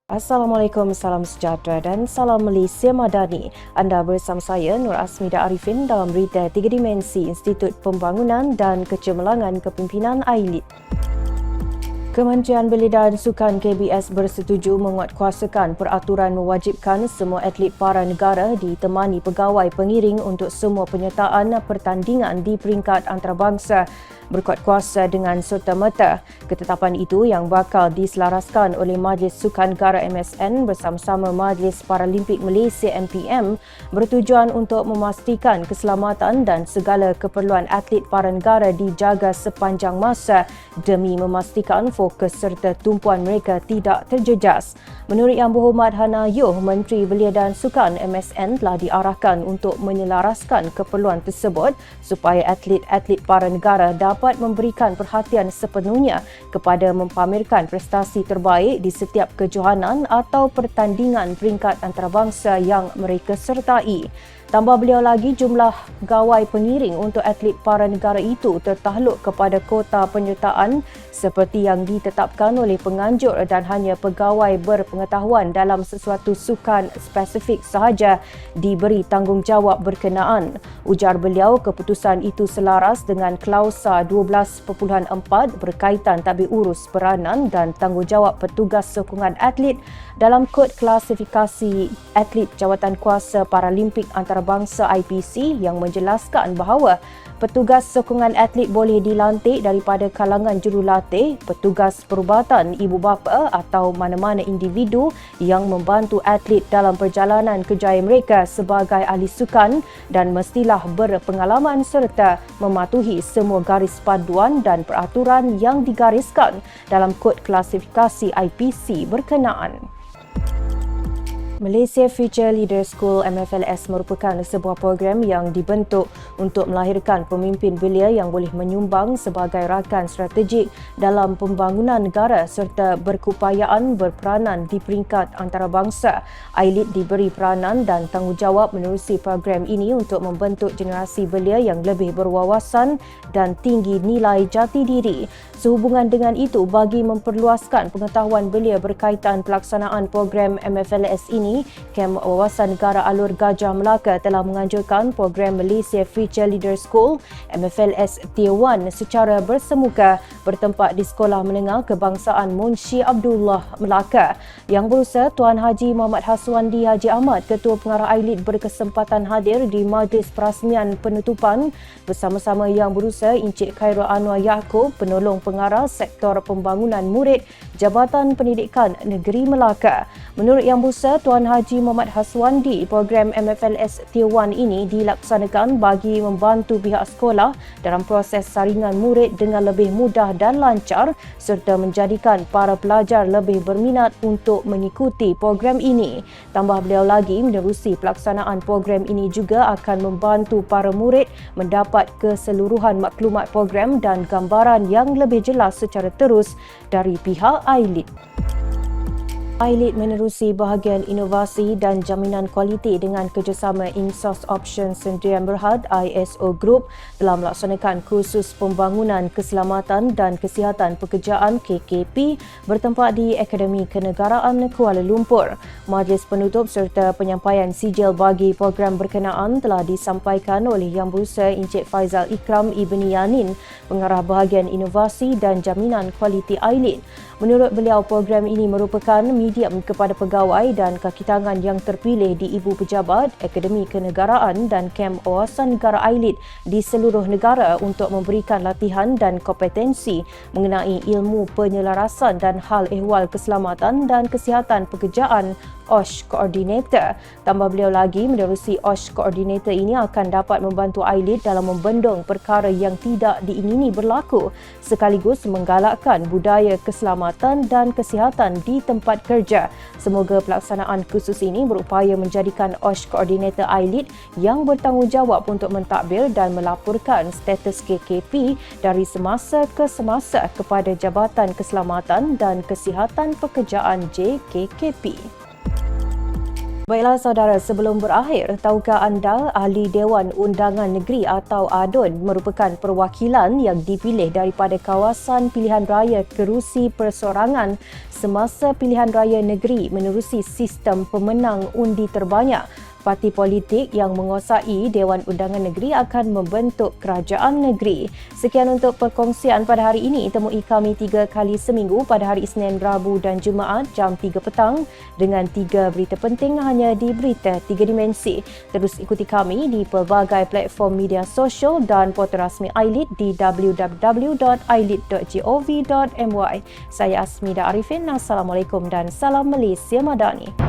Assalamualaikum, salam sejahtera dan salam Malaysia Madani. Anda bersama saya Nur Asmida Arifin dalam berita 3 Dimensi Institut Pembangunan dan Kecemerlangan Kepimpinan AILID. Kementerian Belia dan Sukan KBS bersetuju menguatkuasakan peraturan mewajibkan semua atlet para negara ditemani pegawai pengiring untuk semua penyertaan pertandingan di peringkat antarabangsa berkuat kuasa dengan serta-merta. Ketetapan itu yang bakal diselaraskan oleh Majlis Sukan Negara MSN bersama-sama Majlis Paralimpik Malaysia MPM bertujuan untuk memastikan keselamatan dan segala keperluan atlet para negara dijaga sepanjang masa demi memastikan fokus serta tumpuan mereka tidak terjejas. Menurut Yang Berhormat Hana Yoh, Menteri Belia dan Sukan MSN telah diarahkan untuk menyelaraskan keperluan tersebut supaya atlet-atlet para negara dapat memberikan perhatian sepenuhnya kepada mempamerkan prestasi terbaik di setiap kejohanan atau pertandingan peringkat antarabangsa yang mereka sertai. Tambah beliau lagi, jumlah gawai pengiring untuk atlet para negara itu tertakluk kepada kota penyertaan seperti yang ditetapkan oleh penganjur dan hanya pegawai berpengetahuan dalam sesuatu sukan spesifik sahaja diberi tanggungjawab berkenaan. Ujar beliau, keputusan itu selaras dengan klausa 12.4 berkaitan tabik urus peranan dan tanggungjawab petugas sokongan atlet dalam Kod Klasifikasi Atlet Jawatankuasa Paralimpik Antarabangsa IPC yang menjelaskan bahawa petugas sokongan atlet boleh dilantik daripada kalangan jurulatih, petugas perubatan ibu bapa atau mana-mana individu yang membantu atlet dalam perjalanan kerjaya mereka sebagai ahli sukan dan mestilah berpengalaman serta mematuhi semua garis panduan dan peraturan yang digariskan dalam Kod Klasifikasi IPC berkenaan. Malaysia Future Leader School MFLS merupakan sebuah program yang dibentuk untuk melahirkan pemimpin belia yang boleh menyumbang sebagai rakan strategik dalam pembangunan negara serta berkeupayaan berperanan di peringkat antarabangsa. AILID diberi peranan dan tanggungjawab menerusi program ini untuk membentuk generasi belia yang lebih berwawasan dan tinggi nilai jati diri. Sehubungan dengan itu, bagi memperluaskan pengetahuan belia berkaitan pelaksanaan program MFLS ini, Kem Wawasan Negara Alur Gajah Melaka telah menganjurkan program Malaysia Future Leader School MFLS Tier 1 secara bersemuka bertempat di Sekolah Menengah Kebangsaan Munshi Abdullah Melaka. Yang berusaha Tuan Haji Muhammad Haswandi Haji Ahmad, Ketua Pengarah AILID, berkesempatan hadir di majlis perasmian penutupan bersama-sama Yang berusaha Encik Khairul Anwar Yaakob, Penolong Pengarah Sektor Pembangunan Murid Jabatan Pendidikan Negeri Melaka. Menurut Yang berusaha Tuan Haji Muhammad Haswandi, program MFLS Tier 1 ini dilaksanakan bagi membantu pihak sekolah dalam proses saringan murid dengan lebih mudah dan lancar serta menjadikan para pelajar lebih berminat untuk mengikuti program ini. Tambah beliau lagi, menerusi pelaksanaan program ini juga akan membantu para murid mendapat keseluruhan maklumat program dan gambaran yang lebih jelas secara terus dari pihak AILID. AILID menerusi bahagian inovasi dan jaminan kualiti dengan kerjasama Insource Option Sdn Berhad ISO Group telah melaksanakan kursus pembangunan keselamatan dan kesihatan pekerjaan KKP bertempat di Akademi Kenegaraan Kuala Lumpur. Majlis penutup serta penyampaian sijil bagi program berkenaan telah disampaikan oleh Yang Berusaha Encik Faizal Ikram Ibni Yanin, Pengarah Bahagian Inovasi dan Jaminan Kualiti AILID. Menurut beliau, program ini merupakan medium kepada pegawai dan kaki tangan yang terpilih di Ibu Pejabat, Akademi Kenegaraan dan Kem Wawasan Negara AILID di seluruh negara untuk memberikan latihan dan kompetensi mengenai ilmu penyelarasan dan hal ehwal keselamatan dan kesihatan pekerjaan OSH Coordinator. Tambah beliau lagi, menerusi OSH Coordinator ini akan dapat membantu AILID dalam membendung perkara yang tidak diingini berlaku sekaligus menggalakkan budaya keselamatan dan kesihatan di tempat kerja. Semoga pelaksanaan kursus ini berupaya menjadikan OSH Coordinator AILID yang bertanggungjawab untuk mentadbir dan melaporkan status KKP dari semasa ke semasa kepada Jabatan Keselamatan dan Kesihatan Pekerjaan JKKP. Baiklah saudara, sebelum berakhir, tahukah anda Ahli Dewan Undangan Negeri atau ADUN merupakan perwakilan yang dipilih daripada kawasan pilihan raya kerusi persorangan semasa pilihan raya negeri menerusi sistem pemenang undi terbanyak. Parti politik yang menguasai Dewan Undangan Negeri akan membentuk kerajaan negeri. Sekian untuk perkongsian pada hari ini. Temui kami 3 kali seminggu pada hari Isnin, Rabu dan Jumaat jam 3 petang dengan 3 berita penting hanya di Berita 3 Dimensi. Terus ikuti kami di pelbagai platform media sosial dan portal rasmi iLead di www.ilead.gov.my. Saya Asmida Arifin. Assalamualaikum dan salam Malaysia Madani.